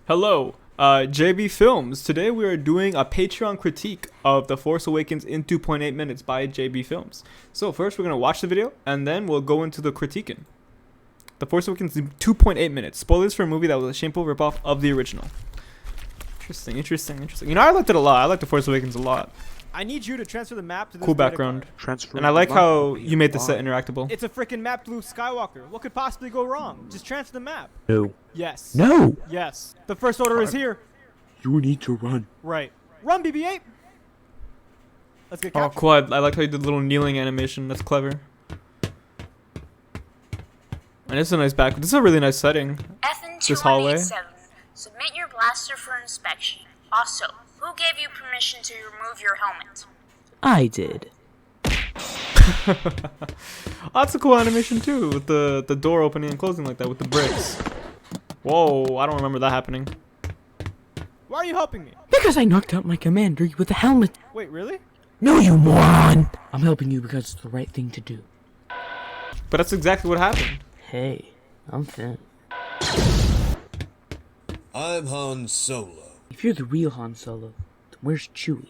Hello, JB Films. Today we are doing a Patreon critique of The Force Awakens in 2.8 minutes by JB Films. So first we're going to watch the video and then we'll go into the critiquing. The Force Awakens in 2.8 minutes. Spoilers for a movie that was a shameful ripoff of the original. Interesting. You know, I liked it a lot. I liked The Force Awakens a lot. I need you to transfer the map to this Cool data background. card. And I like how you made the set interactable. It's a freaking map to Luke Skywalker. What could possibly go wrong? Just transfer the map. No. Yes. No! Yes. The first order is here. You need to run. Right. Run, BB-8. Let's get Oh, captured. cool. I like how you did the little kneeling animation. That's clever. And it's a nice back. This is a really nice setting. This hallway. FN-2187. Submit your blaster for inspection. Also, who gave you permission to remove your helmet? I did. Oh, that's a cool animation too, with the door opening and closing like that with the bricks. Whoa, I don't remember that happening. Why are you helping me? Because I knocked out my commander with the helmet. Wait, really? No, you moron! I'm helping you because it's the right thing to do. But that's exactly what happened. Hey, I'm Finn. I'm Han Solo. If you're the real Han Solo, then where's Chewie?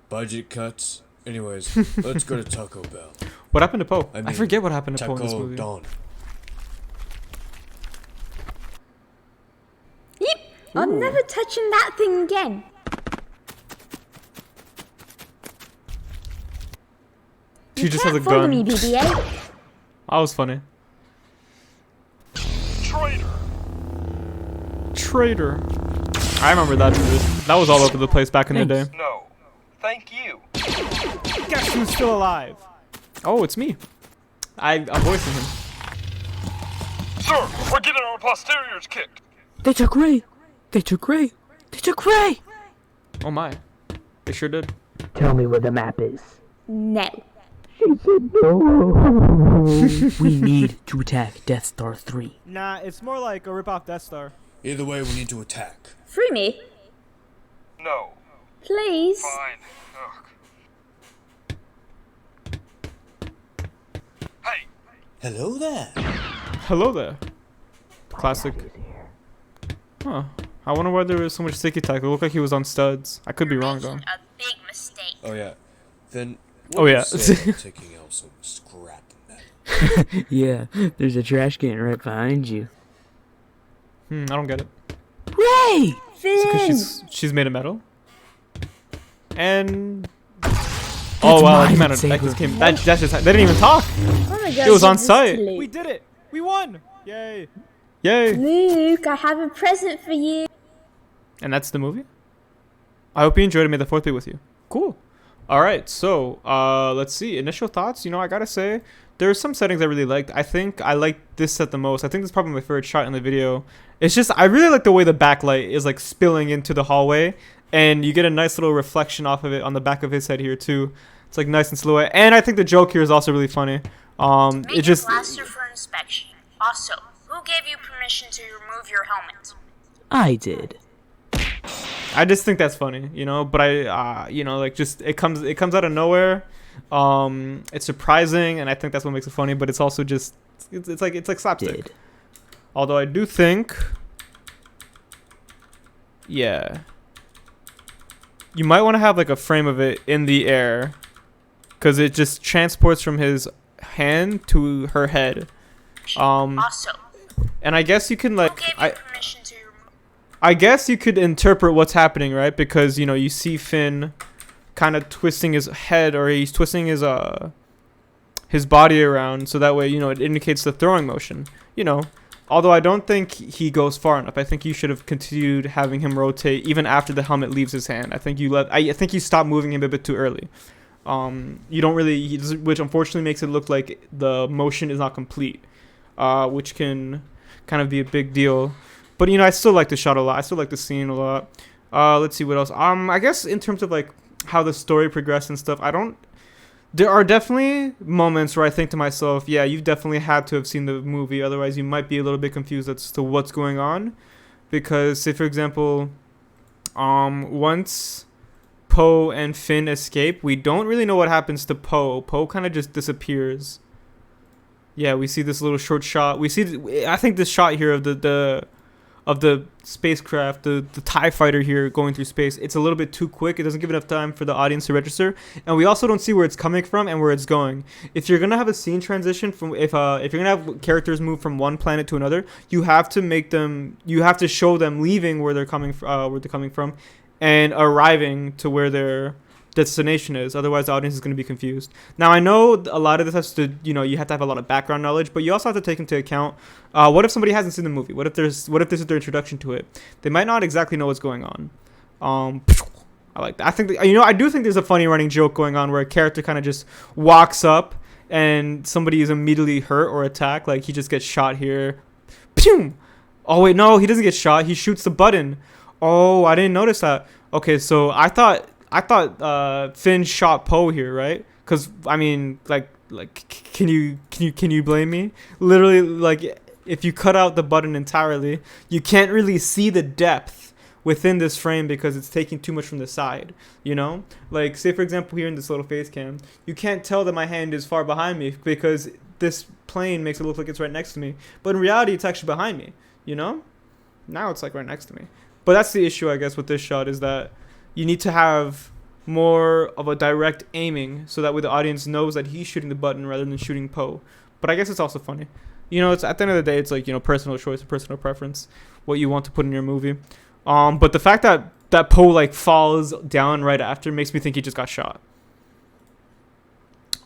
Budget cuts. Anyways, let's go to Taco Bell. What happened to Poe? I I mean, forget what happened to Poe in this Taco movie. Dawn. Yep, I'm never touching that thing again. She just has a Can't follow me, gun. BB-8. That was funny. Traitor. I remember that movie. That was all over the place back in the day. Thanks. No. Thank you. Guess who's still alive? Oh, it's me. I'm voicing him. Sir, we're getting our posteriors kicked. They took Ray! They took Ray! They took Ray! Oh my. They sure did. Tell me where the map is. No. She said no. We need to attack Death Star 3. Nah, it's more like a ripoff Death Star. Either way, we need to attack. Free me, No. please. Fine. Ugh. Hey, Hello there. Hello there. Classic. Huh. I wonder why there was so much sticky tack. It looked like he was on studs. I could be wrong though. Making a big mistake. Oh yeah. Then. Oh, yeah. Taking out some scrap in that. Yeah, there's a trash can right behind you. I don't get it. Ray! Because she's made of metal. And oh wow, my that lightsaber. just came. That just they didn't even talk. Oh my god, It was on this is site. Luke. We did it. We won. Yay. Yay! Luke, I have a present for you. And that's the movie. I hope you enjoyed it. May the fourth be with you. Cool. All right, so let's see. Initial thoughts. You know, I gotta say there are some settings I really liked. I think I liked this set the most. I think this is probably my favorite shot in the video. It's just I really like the way the backlight is like spilling into the hallway, and you get a nice little reflection off of it on the back of his head here too. It's like nice and silhouette. And I think the joke here is also really funny. Submit It just your blaster for inspection. Also, who gave you permission to remove your helmet? I did. I just think that's funny, you know. But I, you know, like just it comes out of nowhere. It's surprising, and I think that's what makes it funny. But it's also just it's like slapstick. Did. Although I do think, yeah, you might want to have like a frame of it in the air, because it just transports from his hand to her head. Also, And I guess you can who like gave you permission to remove? I guess you could interpret what's happening, right? Because, you know, you see Finn kind of twisting his head, or he's twisting his body around, so that way, you know, it indicates the throwing motion. You know, although I don't think he goes far enough. I think you should have continued having him rotate even after the helmet leaves his hand. I think you stopped moving him a bit too early. You don't really, which unfortunately makes it look like the motion is not complete, which can kind of be a big deal. But, you know, I still like the shot a lot. I still like the scene a lot. Let's see what else. I guess in terms of like how the story progressed and stuff, there are definitely moments where I think to myself, yeah, you definitely had to have seen the movie. Otherwise, you might be a little bit confused as to what's going on. Because, say, for example, once Poe and Finn escape, we don't really know what happens to Poe. Poe kind of just disappears. Yeah, we see this little short shot. I think this shot here of the the spacecraft, the TIE fighter here going through space, it's a little bit too quick. It doesn't give enough time for the audience to register, and we also don't see where it's coming from and where it's going. If you're gonna have a scene transition from if you're gonna have characters move from one planet to another, you have to show them leaving where they're coming from and arriving to where their destination is. Otherwise the audience is going to be confused. Now I know a lot of this has to, you have to have a lot of background knowledge, but you also have to take into account what if somebody hasn't seen the movie, what if this is their introduction to it. They might not exactly know what's going on. I like that. I think I do think there's a funny running joke going on where a character kind of just walks up and somebody is immediately hurt or attacked, like he just gets shot here. Pew! Oh wait, no, he doesn't get shot, he shoots the button. Oh, I didn't notice that. Okay, so I thought Finn shot Poe here, right? Because I mean, like, can you blame me? Literally, like, if you cut out the button entirely, you can't really see the depth within this frame because it's taking too much from the side. Like, say for example here in this little face cam, you can't tell that my hand is far behind me because this plane makes it look like it's right next to me, but in reality, it's actually behind me. Now it's like right next to me. But that's the issue, I guess, with this shot, is that you need to have more of a direct aiming so that way the audience knows that he's shooting the button rather than shooting Poe. But I guess it's also funny. It's at the end of the day, it's like, personal choice and personal preference, what you want to put in your movie. But the fact that Poe like falls down right after makes me think he just got shot.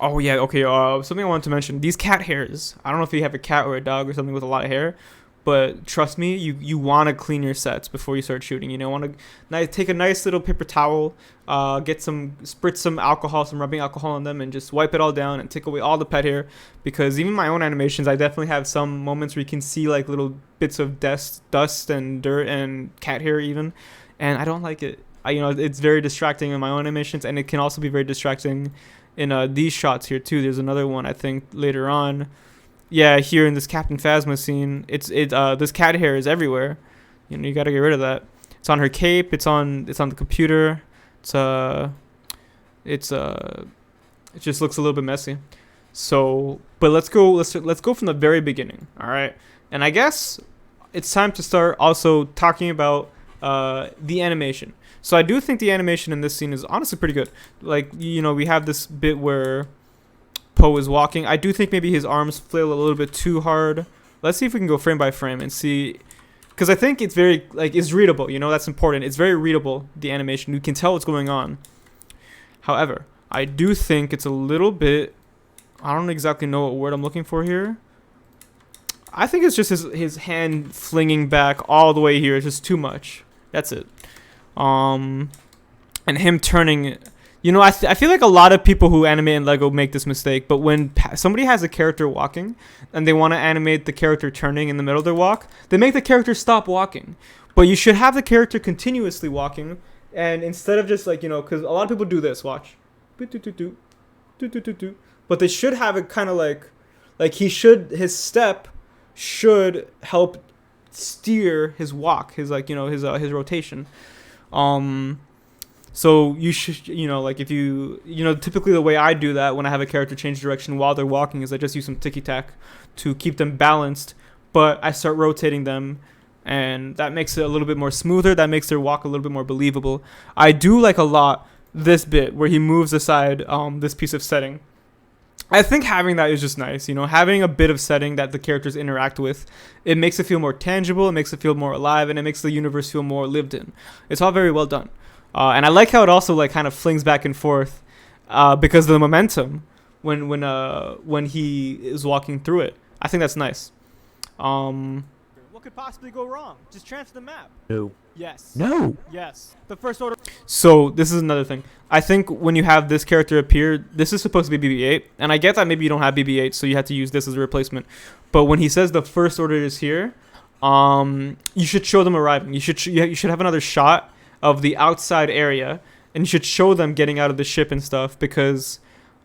Oh yeah, okay. Something I wanted to mention: these cat hairs. I don't know if you have a cat or a dog or something with a lot of hair, but trust me, you want to clean your sets before you start shooting. Want to take a nice little paper towel, spritz some alcohol, some rubbing alcohol on them, and just wipe it all down and take away all the pet hair. Because even my own animations, I definitely have some moments where you can see like little bits of dust and dirt and cat hair even, and I don't like it. It's very distracting in my own animations, and it can also be very distracting in these shots here too. There's another one I think later on. Yeah, here in this Captain Phasma scene, this cat hair is everywhere. You gotta get rid of that. It's on her cape. It's on the computer. It just looks a little bit messy. So, but let's go from the very beginning. All right, and I guess it's time to start also talking about the animation. So I do think the animation in this scene is honestly pretty good. Like, we have this bit where Poe is walking. I do think maybe his arms flail a little bit too hard. Let's see if we can go frame by frame and see, because I think it's very, like, it's readable. That's important. It's very readable, the animation. You can tell what's going on. However, I do think it's a little bit, I don't exactly know what word I'm looking for here. I think it's just his hand flinging back all the way here. It's just too much. That's it. And him turning. I feel like a lot of people who animate in Lego make this mistake, but when somebody has a character walking and they want to animate the character turning in the middle of their walk, they make the character stop walking. But you should have the character continuously walking, and instead of just like, because a lot of people do this, watch. But they should have it kind of like his step should help steer his walk, his rotation. So you should, like if you, typically the way I do that when I have a character change direction while they're walking is I just use some ticky-tack to keep them balanced, but I start rotating them, and that makes it a little bit more smoother. That makes their walk a little bit more believable. I do like a lot this bit where he moves aside this piece of setting. I think having that is just nice, having a bit of setting that the characters interact with. It makes it feel more tangible, it makes it feel more alive, and it makes the universe feel more lived in. It's all very well done. And I like how it also like kind of flings back and forth because of the momentum when he is walking through it. I think that's nice. What could possibly go wrong? Just transfer the map. No. Yes. No. Yes. The first order. So this is another thing. I think when you have this character appear, this is supposed to be BB-8, and I get that maybe you don't have BB-8, so you have to use this as a replacement. But when he says the first order is here, you should show them arriving. You should have another shot of the outside area, and you should show them getting out of the ship and stuff, because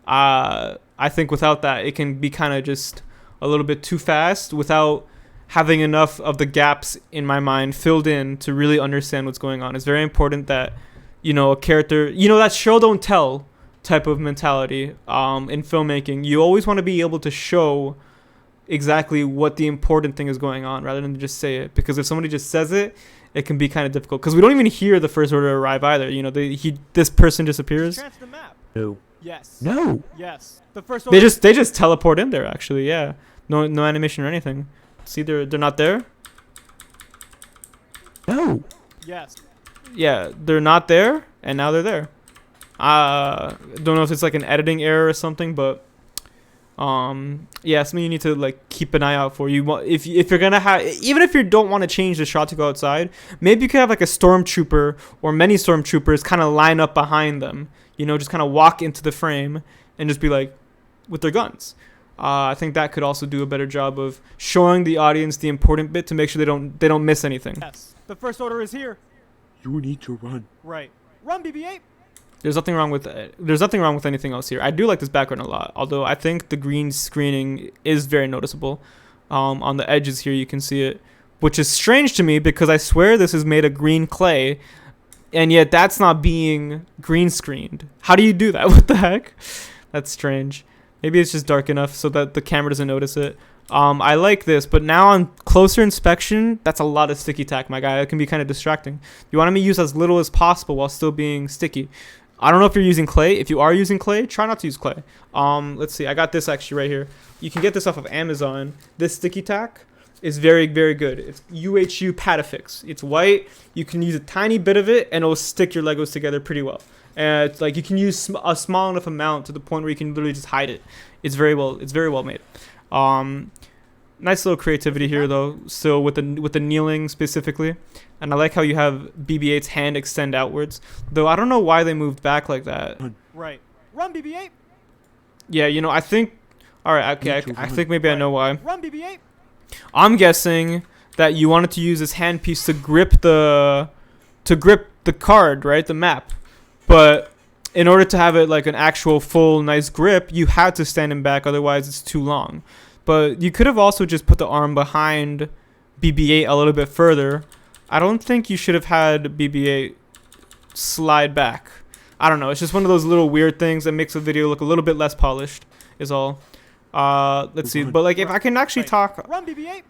I think without that it can be kind of just a little bit too fast without having enough of the gaps in my mind filled in to really understand what's going on. It's very important that a character, that show don't tell type of mentality in filmmaking. You always want to be able to show exactly what the important thing is going on rather than just say it. Because if somebody just says it, it can be kind of difficult. Because we don't even hear the first order arrive either. You know, this person disappears. Transfer the map. No. Yes. No. Yes. The first order. They just teleport in there. Actually, yeah. No animation or anything. See, they're not there. No. Yes. Yeah, they're not there, and now they're there. Don't know if it's like an editing error or something, but yeah, something you need to like keep an eye out for. If you're gonna have, even if you don't want to change the shot to go outside, maybe you could have like a stormtrooper or many stormtroopers kind of line up behind them. You know, just kind of walk into the frame and just be like with their guns. I think that could also do a better job of showing the audience the important bit to make sure they don't miss anything. Yes. The first order is here. You need to run. Right. Run, BB-8. There's nothing wrong with anything else here. I do like this background a lot, although I think the green screening is very noticeable. On the edges here, you can see it, which is strange to me because I swear this is made of green clay, and yet that's not being green screened. How do you do that? What the heck? That's strange. Maybe it's just dark enough so that the camera doesn't notice it. I like this, but now on closer inspection, that's a lot of sticky tack, my guy. It can be kind of distracting. You want to use as little as possible while still being sticky. I don't know if you're using clay. If you are using clay, try not to use clay. Let's see. I got this actually right here. You can get this off of Amazon. This sticky tack is very, very good. It's UHU Patafix. It's white. You can use a tiny bit of it, and it'll stick your Legos together pretty well. And it's like you can use a small enough amount to the point where you can literally just hide it. It's very well made. Nice little creativity here though. Still with the kneeling specifically, and I like how you have BB-8's hand extend outwards. Though I don't know why they moved back like that. Right. Run, BB-8. Yeah, you know, I think. All right, okay, I think maybe I know why. Run, BB-8. I'm guessing that you wanted to use this handpiece to grip the card, right, the map. But in order to have it like an actual full nice grip, you had to stand him back, otherwise it's too long. But you could have also just put the arm behind BB-8 a little bit further. I don't think you should have had BB-8 slide back. I don't know. It's just one of those little weird things that makes the video look a little bit less polished is all. Let's see. But like if I can actually talk. Run, BB-8.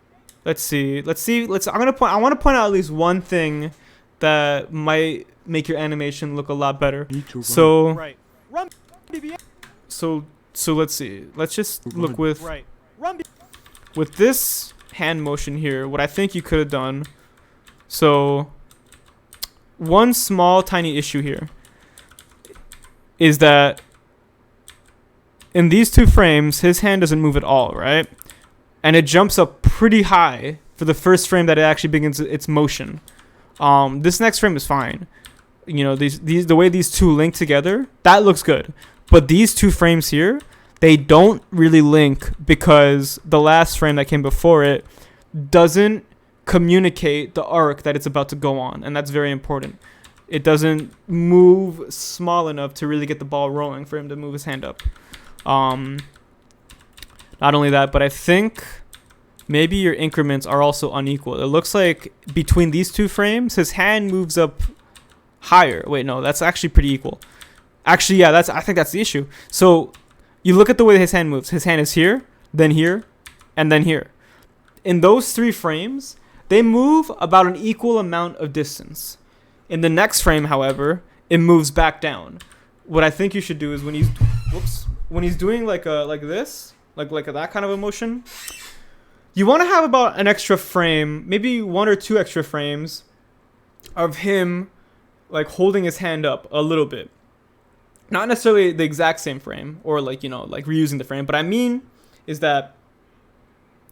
Let's see. I want to point out at least one thing that might make your animation look a lot better. So Right. Run, BB-8. so let's see. Let's just look with Right. Run, with this hand motion here. What I think you could have done. So one small tiny issue here is that in these two frames, his hand doesn't move at all, right? And it jumps up pretty high for the first frame that it actually begins its motion. This next frame is fine. You know, the way these two link together, that looks good. But these two frames here, they don't really link because the last frame that came before it doesn't communicate the arc that it's about to go on, and that's very important. It doesn't move small enough to really get the ball rolling for him to move his hand up. Not only that, but I think maybe your increments are also unequal. It looks like between these two frames, his hand moves up higher. Wait, no, that's actually pretty equal. Actually, yeah, I think that's the issue. So you look at the way his hand moves. His hand is here, then here, and then here. In those three frames, they move about an equal amount of distance. In the next frame, however, it moves back down. What I think you should do is when he's doing like this, like that kind of a motion, you want to have about an extra frame, maybe one or two extra frames of him like holding his hand up a little bit. Not necessarily the exact same frame or like, you know, like reusing the frame, but I mean is that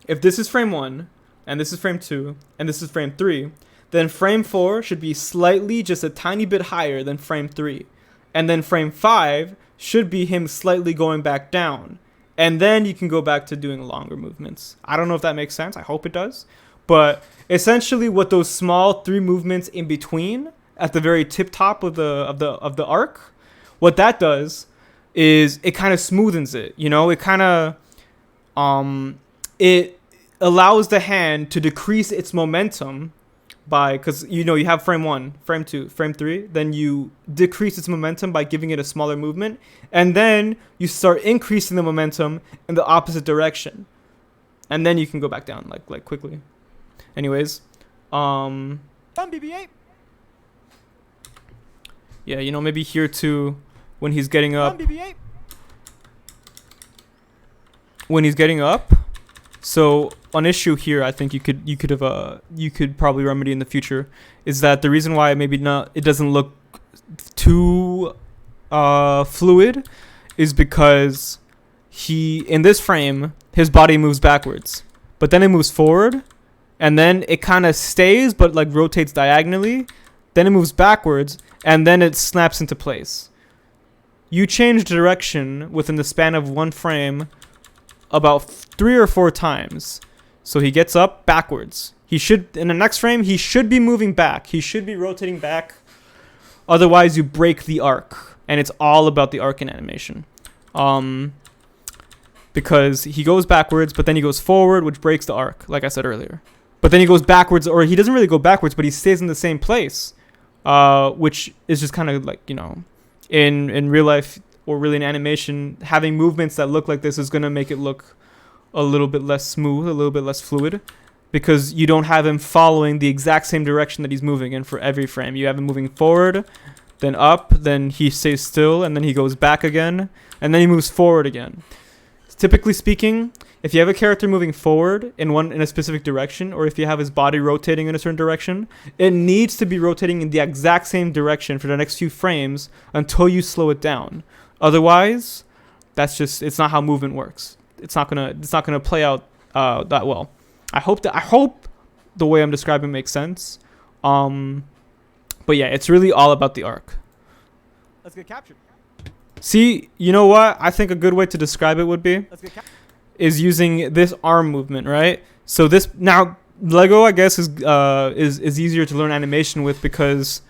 if this is frame 1 and this is frame 2 and this is frame 3, then frame 4 should be slightly just a tiny bit higher than frame 3. And then frame 5 should be him slightly going back down. And then you can go back to doing longer movements. I don't know if that makes sense. I hope it does. But essentially what those small 3 movements in between at the very tip top of the arc, what that does is it kind of smoothens it. You know, it kind of it allows the hand to decrease its momentum by, because you know you have frame 1, frame 2, frame 3, then you decrease its momentum by giving it a smaller movement, and then you start increasing the momentum in the opposite direction. and then you can go back down like quickly. Anyways, Done, BB-8. yeah, you know, maybe here too, when he's getting Done, up, BB-8. So an issue here, I think you could probably remedy in the future, is that the reason why maybe not it doesn't look too fluid is because in this frame his body moves backwards, but then it moves forward, and then it kind of stays but like rotates diagonally, then it moves backwards, and then it snaps into place. You change direction within the span of one frame about 3 or 4 times. So he gets up backwards. He should, in the next frame, he should be moving back. He should be rotating back. Otherwise, you break the arc. And it's all about the arc in animation. Because he goes backwards, but then he goes forward, which breaks the arc, like I said earlier. But then he goes backwards, or he doesn't really go backwards, but he stays in the same place. Which is just kind of like, you know, in real life, or really in animation, having movements that look like this is going to make it look a little bit less smooth, a little bit less fluid, because you don't have him following the exact same direction that he's moving in for every frame. You have him moving forward, then up, then he stays still, and then he goes back again, and then he moves forward again. Typically speaking, if you have a character moving forward in a specific direction, or if you have his body rotating in a certain direction, it needs to be rotating in the exact same direction for the next few frames until you slow it down. Otherwise, it's not how movement works. It's not gonna play out that well. I hope the way I'm describing makes sense. But yeah, it's really all about the arc. Let's get captured. See, you know what? I think a good way to describe it would be Let's get captured. is using this arm movement, right? So this now Lego, I guess, is easier to learn animation with, because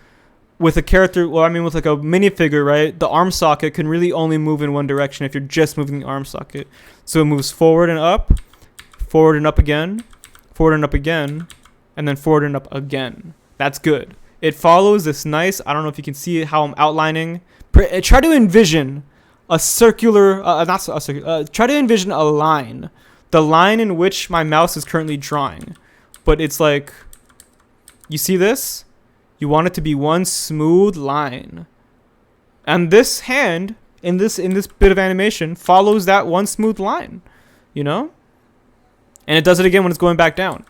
with a character, well, I mean, with like a minifigure, right? The arm socket can really only move in one direction if you're just moving the arm socket. So it moves forward and up again, forward and up again, and then forward and up again. That's good. It follows this nice, I don't know if you can see how I'm outlining. Try to envision a circular, try to envision a line. The line in which my mouse is currently drawing. But it's like, you see this? You want it to be one smooth line. And this hand, in this bit of animation, follows that one smooth line. You know? And it does it again when it's going back down.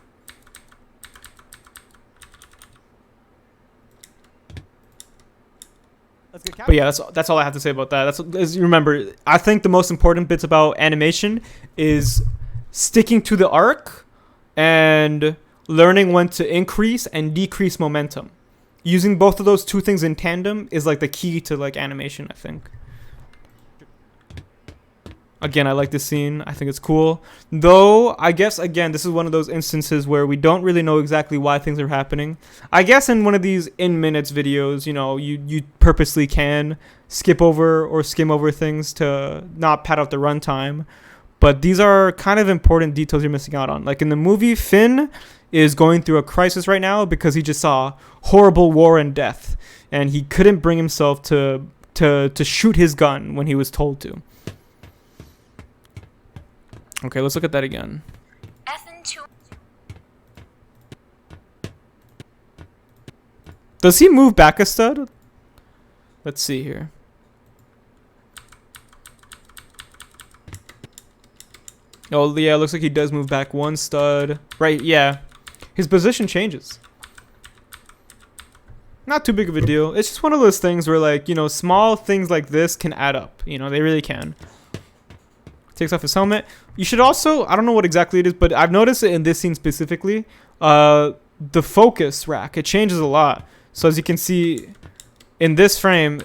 Let's get captured. But yeah, that's all I have to say about that. Remember, I think the most important bits about animation is sticking to the arc and learning when to increase and decrease momentum. Using both of those two things in tandem is like the key to like animation, I think. Again, I like this scene. I think it's cool. Though, I guess, again, this is one of those instances where we don't really know exactly why things are happening. I guess in one of these in-minutes videos, you know, you purposely can skip over or skim over things to not pad out the runtime. But these are kind of important details you're missing out on. Like in the movie, Finn is going through a crisis right now because he just saw horrible war and death. And he couldn't bring himself to shoot his gun when he was told to. Okay, let's look at that again. FN2. Does he move back a stud? Let's see here. Oh, yeah, looks like he does move back one stud. Right, yeah. His position changes. Not too big of a deal. It's just one of those things where, like, you know, small things like this can add up. You know, they really can. Takes off his helmet. You should also, I don't know what exactly it is, but I've noticed it in this scene specifically. The focus rack, it changes a lot. So as you can see in this frame,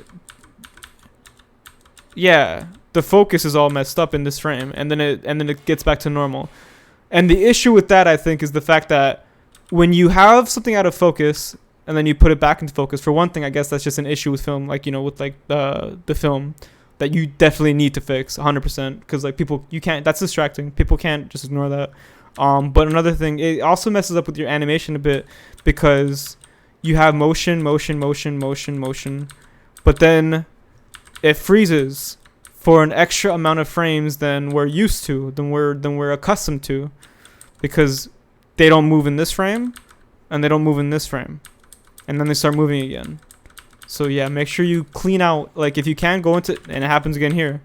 yeah, the focus is all messed up in this frame, and then it gets back to normal. And the issue with that, I think, is the fact that when you have something out of focus and then you put it back into focus, for one thing, I guess that's just an issue with film, like, you know, with like the film that you definitely need to fix 100%, because like you can't, that's distracting. People can't just ignore that. But another thing, it also messes up with your animation a bit, because you have motion, but then it freezes for an extra amount of frames than we're used to, than we're accustomed to. because they don't move in this frame and they don't move in this frame, and then they start moving again. So yeah, make sure you clean out, like if you can go into, and it happens again here.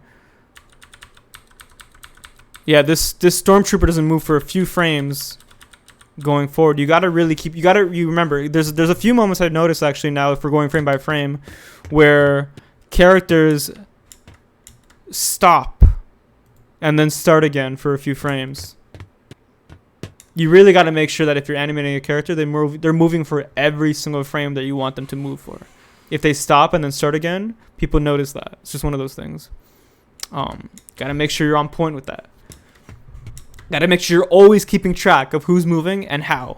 Yeah, this stormtrooper doesn't move for a few frames going forward. You gotta really keep, you remember, there's a few moments I've noticed actually now, if we're going frame by frame, where characters stop and then start again for a few frames. You really got to make sure that if you're animating a character, they're moving for every single frame that you want them to move for. If they stop and then start again, people notice that. It's just one of those things. Got to make sure you're on point with that. Got to make sure you're always keeping track of who's moving and how.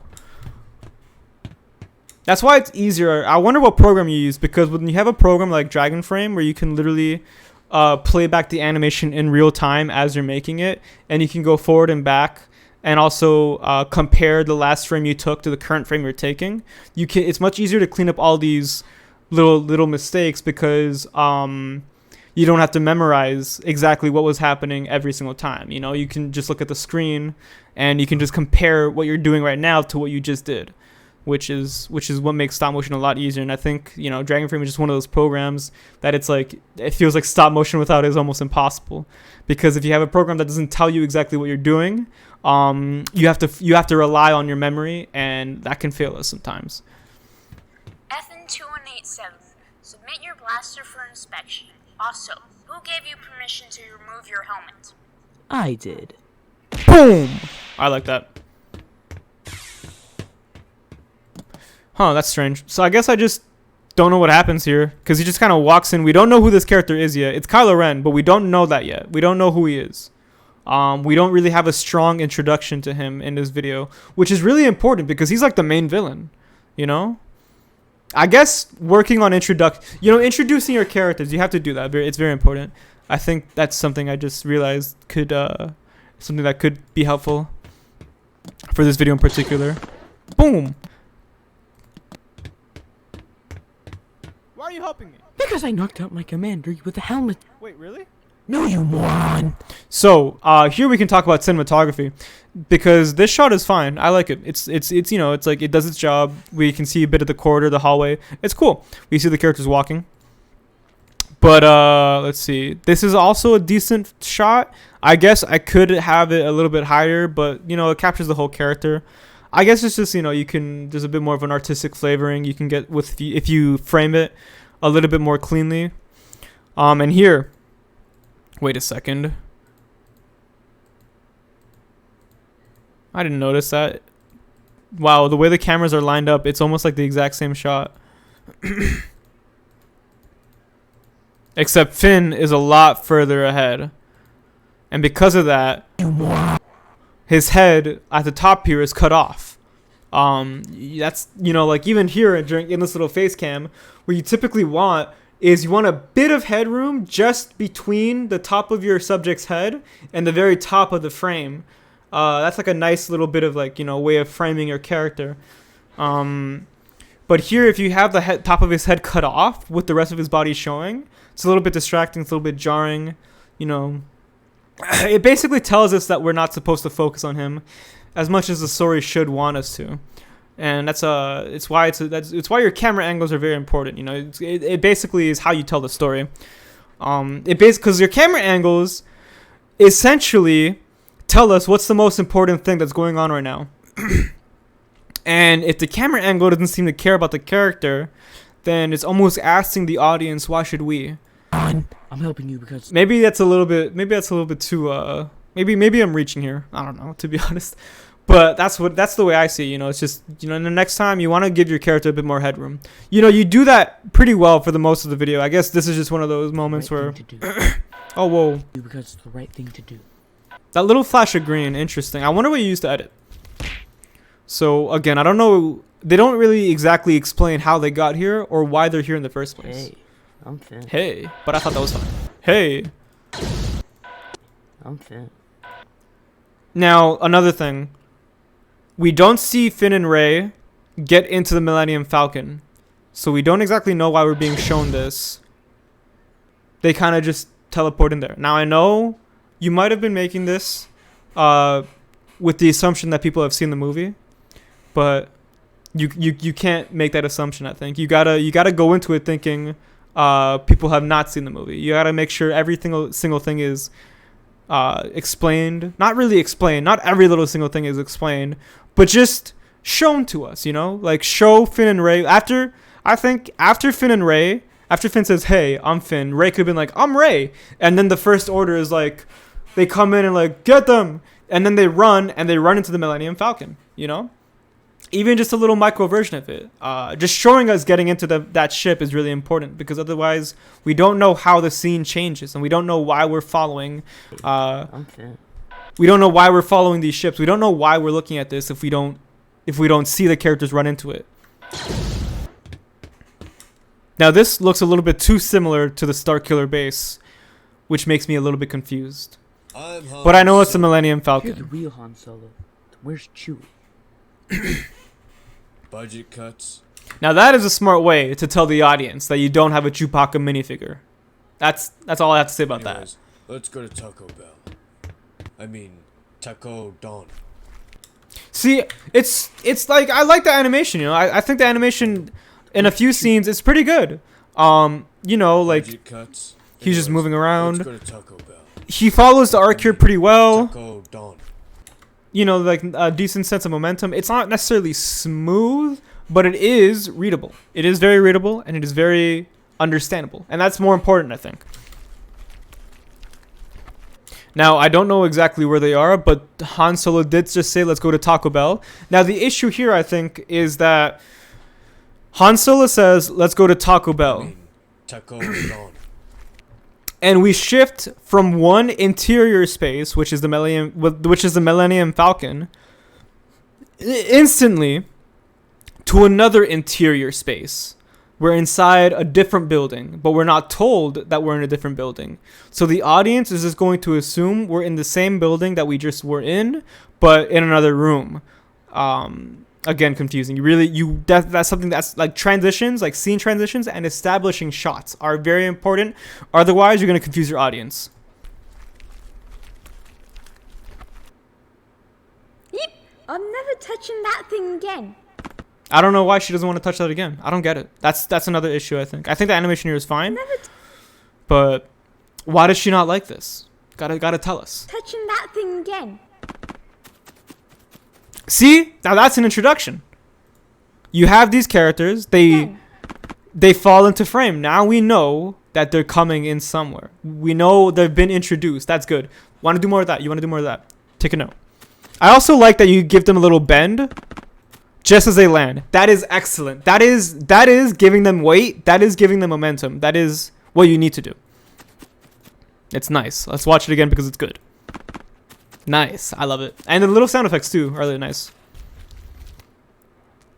That's why it's easier. I wonder what program you use, because when you have a program like Dragon Frame where you can literally play back the animation in real time as you're making it, and you can go forward and back, and also compare the last frame you took to the current frame you're taking. It's much easier to clean up all these little mistakes, because you don't have to memorize exactly what was happening every single time. You know, you can just look at the screen and you can just compare what you're doing right now to what you just did, which is what makes stop motion a lot easier. And I think, you know, Dragon Frame is just one of those programs that it's like, it feels like stop motion without it is almost impossible, because if you have a program that doesn't tell you exactly what you're doing, you have to rely on your memory, and that can fail us sometimes. FN2187, submit your blaster for inspection. Also, who gave you permission to remove your helmet? I did. Boom! I like that. Huh, that's strange. So I guess I just don't know what happens here, because he just kind of walks in. We don't know who this character is yet. It's Kylo Ren, but we don't know that yet. We don't know who he is. We don't really have a strong introduction to him in this video, which is really important because he's like the main villain, you know? I guess working on introducing your characters, you have to do that. It's very important. I think that's something I just realized something that could be helpful for this video in particular. Boom! Why are you helping me? Because I knocked out my commander with the helmet. Wait, really? No, you moron. So here we can talk about cinematography, because this shot is fine. I like it. It's you know, it's like it does its job. We can see a bit of the corridor, the hallway. It's cool. We see the characters walking. But let's see. This is also a decent shot. I guess I could have it a little bit higher, but you know, it captures the whole character. I guess it's just, you know, there's a bit more of an artistic flavoring you can get if you frame it a little bit more cleanly. And here, wait a second. I didn't notice that. Wow, the way the cameras are lined up, it's almost like the exact same shot. Except Finn is a lot further ahead. And because of that, his head at the top here is cut off. That's, you know, like even here in this little face cam, what you typically want is you want a bit of headroom just between the top of your subject's head and the very top of the frame. That's like a nice little bit of, like, you know, way of framing your character. But here, if you have the top of his head cut off with the rest of his body showing, it's a little bit distracting, it's a little bit jarring, you know. It basically tells us that we're not supposed to focus on him as much as the story should want us to. And it's why your camera angles are very important, you know. It basically is how you tell the story. Because your camera angles essentially tell us what's the most important thing that's going on right now. And if the camera angle doesn't seem to care about the character, then it's almost asking the audience, why should we? I'm helping you because Maybe that's a little bit too maybe I'm reaching here. I don't know, to be honest. But that's the way I see it, you know. It's just, you know, the next time you want to give your character a bit more headroom. You know, you do that pretty well for the most of the video. I guess this is just one of those moments where oh, whoa. Because it's the right thing to do. That little flash of green, interesting. I wonder what you used to edit. So, again, I don't know. They don't really exactly explain how they got here or why they're here in the first place. Hey, I'm Finn. Hey, but I thought that was fun. Hey. I'm Finn. Now, another thing. We don't see Finn and Rey get into the Millennium Falcon. So we don't exactly know why we're being shown this. They kind of just teleport in there. Now, I know you might have been making this with the assumption that people have seen the movie, but you can't make that assumption. I think you gotta go into it thinking people have not seen the movie. You gotta make sure every single thing is explained. Not really explained. Not every little single thing is explained, but just shown to us. You know, like show Finn and Rey after. I think after Finn says, "Hey, I'm Finn," Rey could have been like, "I'm Rey," and then the First Order is like, they come in and like, "Get them," and then they run into the Millennium Falcon. You know, even just a little micro version of it. Just showing us getting into that ship is really important, because otherwise we don't know how the scene changes, and we don't know why we're following. We don't know why we're following these ships. We don't know why we're looking at this if we don't see the characters run into it. Now this looks a little bit too similar to the Starkiller base, which makes me a little bit confused. But I know it's the Millennium You're the Falcon. real Han Solo. Where's Chewie? Budget cuts. Now that is a smart way to tell the audience that you don't have a Chewbacca minifigure. That's all I have to say about Anyways, let's go to Taco Bell. I mean, Taco Don. that. See, it's like, I like the animation, you know. I think the animation in a few scenes is pretty good. You know, like Budget cuts. he's just moving around. Let's go to Taco Bell. He follows the arc here pretty well. Taco Don. You know, like a decent sense of momentum. It's not necessarily smooth, but it is readable. It is very readable, and it is very understandable. And that's more important, I think. Now, I don't know exactly where they are, but Han Solo did just say, let's go to Taco Bell. Now, the issue here, I think, is that Han Solo says, let's go to Taco I Bell. mean, Taco Don. And we shift from one interior space, which is the Millennium Falcon, instantly to another interior space. We're inside a different building, but we're not told that we're in a different building. So the audience is just going to assume we're in the same building that we just were in, but in another room. Again, confusing. That's something that's like transitions, like scene transitions and establishing shots are very important. Otherwise, you're going to confuse your audience. Yep, I'm never touching that thing again. I don't know why she doesn't want to touch that again. I don't get it. That's another issue, I think. I think the animation here is fine. But why does she not like this? Gotta tell us. Touching that thing again. See? Now that's an introduction. You have these characters. They fall into frame. Now we know that they're coming in somewhere. We know they've been introduced. That's good. Want to do more of that? You want to do more of that? Take a note. I also like that you give them a little bend just as they land. That is excellent. That is giving them weight. That is giving them momentum. That is what you need to do. It's nice. Let's watch it again because it's good. Nice. I love it. And the little sound effects too are really nice.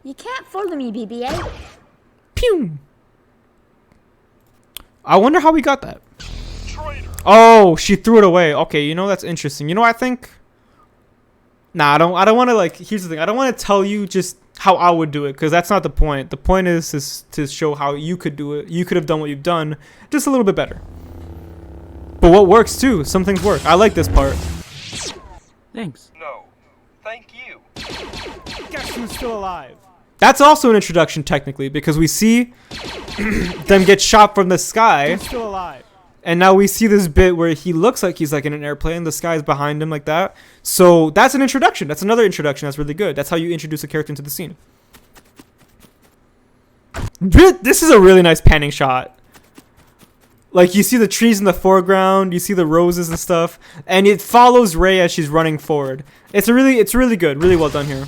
You can't follow me, BB-8. Pew. I wonder how we got that. Traitor. Oh, she threw it away. Okay, you know, that's interesting. You know, I think... Nah, I don't want to, like... Here's the thing. I don't want to tell you just how I would do it, because that's not the point. The point is to show how you could do it. You could have done what you've done just a little bit better. But what works, too. Some things work. I like this part. Thanks. No. Thank you. Guess who's still alive? That's also an introduction, technically, because we see them get shot from the sky. Who's still alive? And now we see this bit where he looks like he's like in an airplane. The sky is behind him like that. So that's an introduction. That's another introduction. That's really good. That's how you introduce a character into the scene. This is a really nice panning shot. Like, you see the trees in the foreground. You see the roses and stuff. And it follows Rey as she's running forward. It's really good. Really well done here.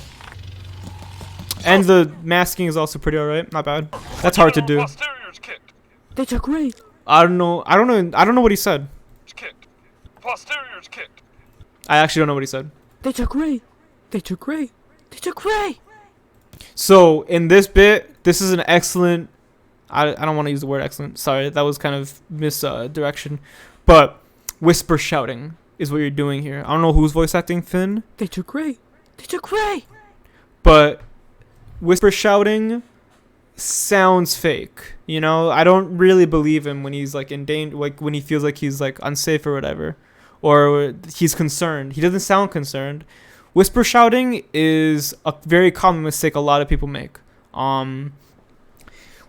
And the masking is also pretty alright. Not bad. That's hard to do. Posterior's kicked. They took Rey. I don't know what he said. It's kicked. Posterior's kicked. I actually don't know what he said. They took Rey. They took Rey. They took Rey. So in this bit, this is an excellent. I don't want to use the word excellent. Sorry, that was kind of misdirection. But whisper shouting is what you're doing here. I don't know who's voice acting Finn. They took Rey. They took Rey. But whisper shouting sounds fake. You know, I don't really believe him when he's like in danger, like when he feels like he's like unsafe or whatever, or he's concerned. He doesn't sound concerned. Whisper shouting is a very common mistake a lot of people make.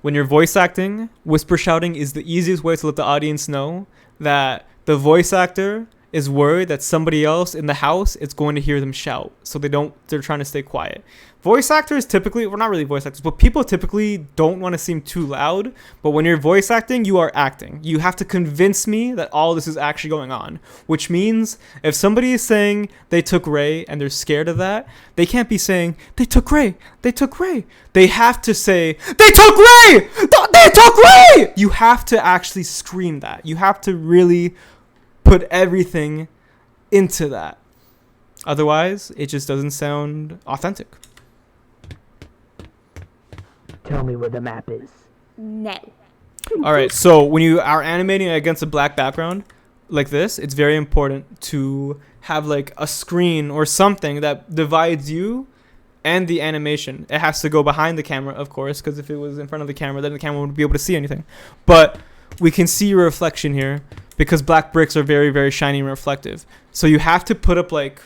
When you're voice acting, whisper shouting is the easiest way to let the audience know that the voice actor is worried that somebody else in the house is going to hear them shout. So they're trying to stay quiet. Voice actors typically, well, not really voice actors, but people typically don't want to seem too loud. But when you're voice acting, you are acting. You have to convince me that all this is actually going on. Which means if somebody is saying they took Ray and they're scared of that, they can't be saying, they took Ray, they took Ray. They have to say, they took Ray! They took Ray! You have to actually scream that. You have to really put everything into that. Otherwise, it just doesn't sound authentic. Tell me where the map is. No. All right, so when you are animating against a black background like this, it's very important to have like a screen or something that divides you and the animation. It has to go behind the camera, of course, because if it was in front of the camera, then the camera wouldn't be able to see anything. But we can see your reflection here because black bricks are very, very shiny and reflective. So you have to put up like,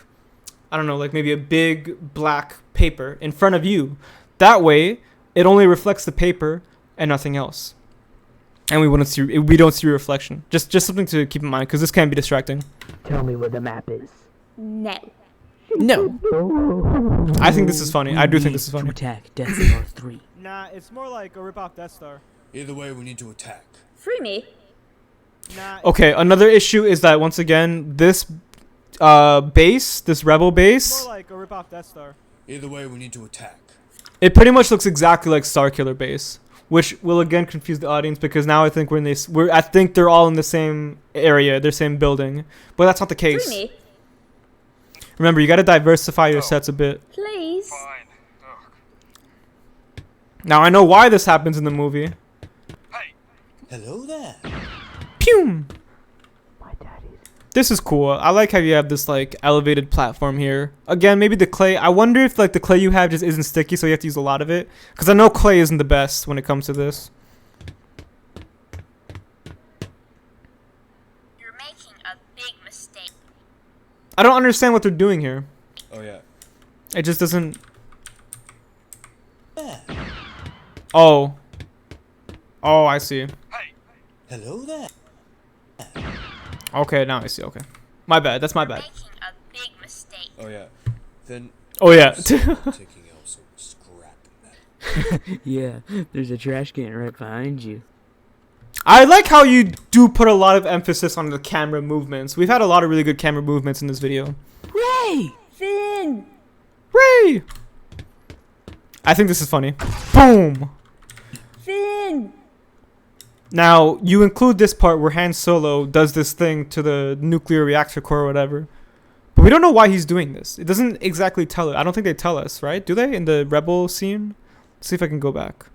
I don't know, like maybe a big black paper in front of you. That way, it only reflects the paper and nothing else. And we don't see reflection. Just something to keep in mind because this can be distracting. Tell me where the map is. No. No. I think this is funny. I do think this is To funny. attack Death Star 3. Nah, it's more like a rip-off Death Star. Either way, we need to attack. Free me. Nah. Okay, another issue is that once again, this base, this rebel It's base, more like a rip-off Death Star. Either way, we need to attack. it pretty much looks exactly like Starkiller base, which will again confuse the audience because now I think I think they're all in the same area, the same building, but that's not the Free case. me. Remember, you got to diversify your sets a bit. Please. Fine. Ugh. Now I know why this happens in the movie. Hey, Hello there. Pew! My daddy's. This is cool. I like how you have this like elevated platform here. Again, maybe the clay. I wonder if like the clay you have just isn't sticky, so you have to use a lot of it. Because I know clay isn't the best when it comes to this. You're making a big mistake. I don't understand what they're doing here. Oh yeah. It just doesn't. Oh. Oh, I see. hey, Hello there. Okay, now I see. Okay. My bad. That's my You're bad. making a big mistake. Oh yeah. Then Oh, yeah. taking out some scrap metal. Yeah, there's a trash can right behind you. I like how you do put a lot of emphasis on the camera movements. We've had a lot of really good camera movements in this video. Ray! Finn. Ray! I think this is funny. Boom! Finn. Now, you include this part where Han Solo does this thing to the nuclear reactor core or whatever. But we don't know why he's doing this. It doesn't exactly tell it. I don't think they tell us, right? Do they? In the Rebel scene? Let's see if I can go back.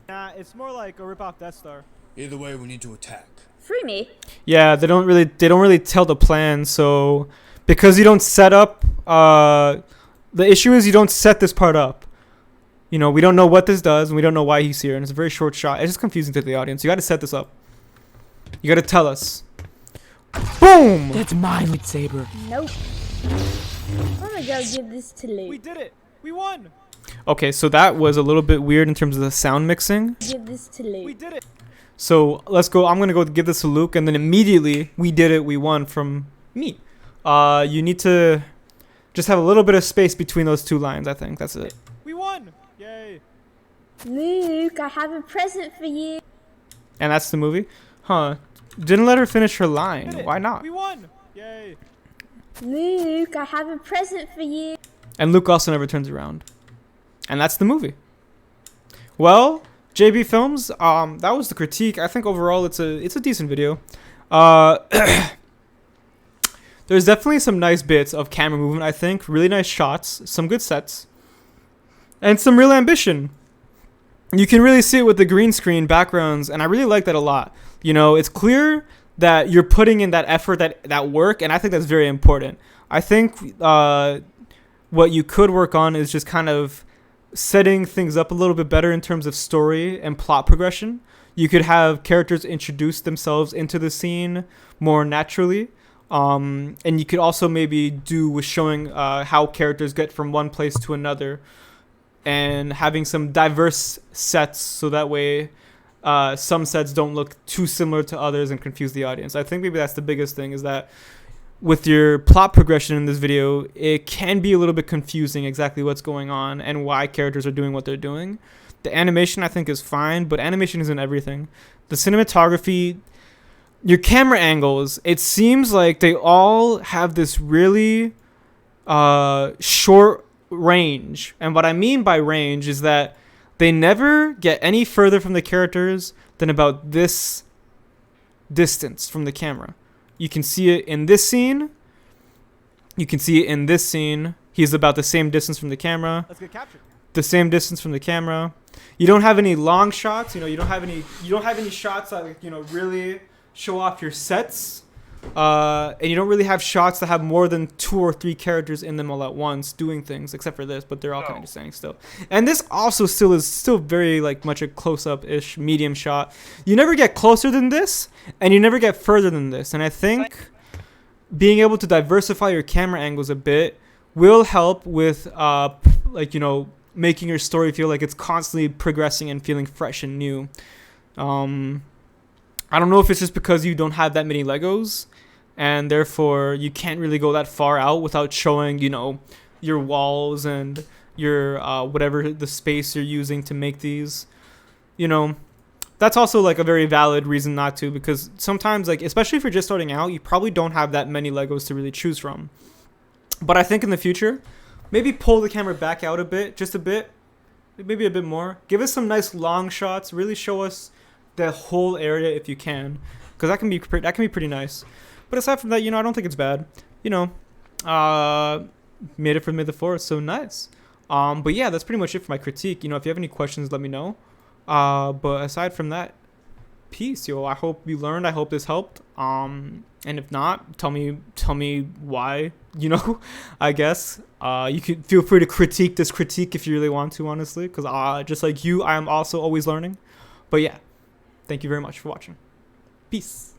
Nah, it's more like a rip-off Death Star. Either way, we need to attack. Free me. Yeah, they don't really tell the plan, so because you don't set up the issue is you don't set this part up. You know, we don't know what this does and we don't know why he's here, and it's a very short shot. It's just confusing to the audience. You got to set this up. You got to tell us. Boom! That's my lightsaber. Nope. I'm gonna go give this to We Luke. did it! We won! Okay, so that was a little bit weird in terms of the sound mixing. Give this to We Luke. did it! So let's go. I'm going to go give this to Luke, and then immediately we did it. We won from me. You need to just have a little bit of space between those two lines, I think. That's it. We won! Yay! Luke, I have a present for you. And that's the movie? Huh. Didn't let her finish her Did line. it. Why not? We won! Yay! Luke, I have a present for you. And Luke also never turns around. And that's the movie. Well, JB Films, that was the critique. I think overall it's a decent video. There's definitely some nice bits of camera movement, I think. Really nice shots, some good sets, and some real ambition. You can really see it with the green screen backgrounds, and I really like that a lot. You know, it's clear that you're putting in that effort, that work, and I think that's very important. I think what you could work on is just kind of setting things up a little bit better in terms of story and plot progression. You could have characters introduce themselves into the scene more naturally, And you could also maybe do with showing how characters get from one place to another, and having some diverse sets, so that way some sets don't look too similar to others and confuse the audience. I think maybe that's the biggest thing, is that with your plot progression in this video, it can be a little bit confusing exactly what's going on and why characters are doing what they're doing. The animation, I think, is fine, but animation isn't everything. The cinematography, your camera angles, it seems like they all have this really short range. And what I mean by range is that they never get any further from the characters than about this distance from the camera. You can see it in this scene. You can see it in this scene. He's about the same distance from the camera. Let's get captured. The same distance from the camera. You don't have any long shots. You don't have any shots that, like, really show off your sets. And you don't really have shots that have more than 2 or 3 characters in them all at once doing things, except for this, but they're all kind of just standing still. And this also is very like much a close-up-ish medium shot. You never get closer than this, and you never get further than this. And I think being able to diversify your camera angles a bit will help with making your story feel like it's constantly progressing and feeling fresh and new. I don't know if it's just because you don't have that many Legos, and therefore you can't really go that far out without showing, your walls and your whatever the space you're using to make these. That's also like a very valid reason not to, because sometimes, like, especially if you're just starting out, you probably don't have that many Legos to really choose from. But I think in the future, maybe pull the camera back out a bit, just a bit, maybe a bit more. Give us some nice long shots. Really show us the whole area if you can, because that can be pretty nice. But aside from that, I don't think it's bad. Made it for May the 4th, so nice. But yeah, that's pretty much it for my critique. If you have any questions, let me know. But aside from that, peace, yo. I hope you learned. I hope this helped. And if not, tell me why. I guess. You can feel free to critique this critique if you really want to, honestly, because just like you, I am also always learning. But yeah. Thank you very much for watching. Peace.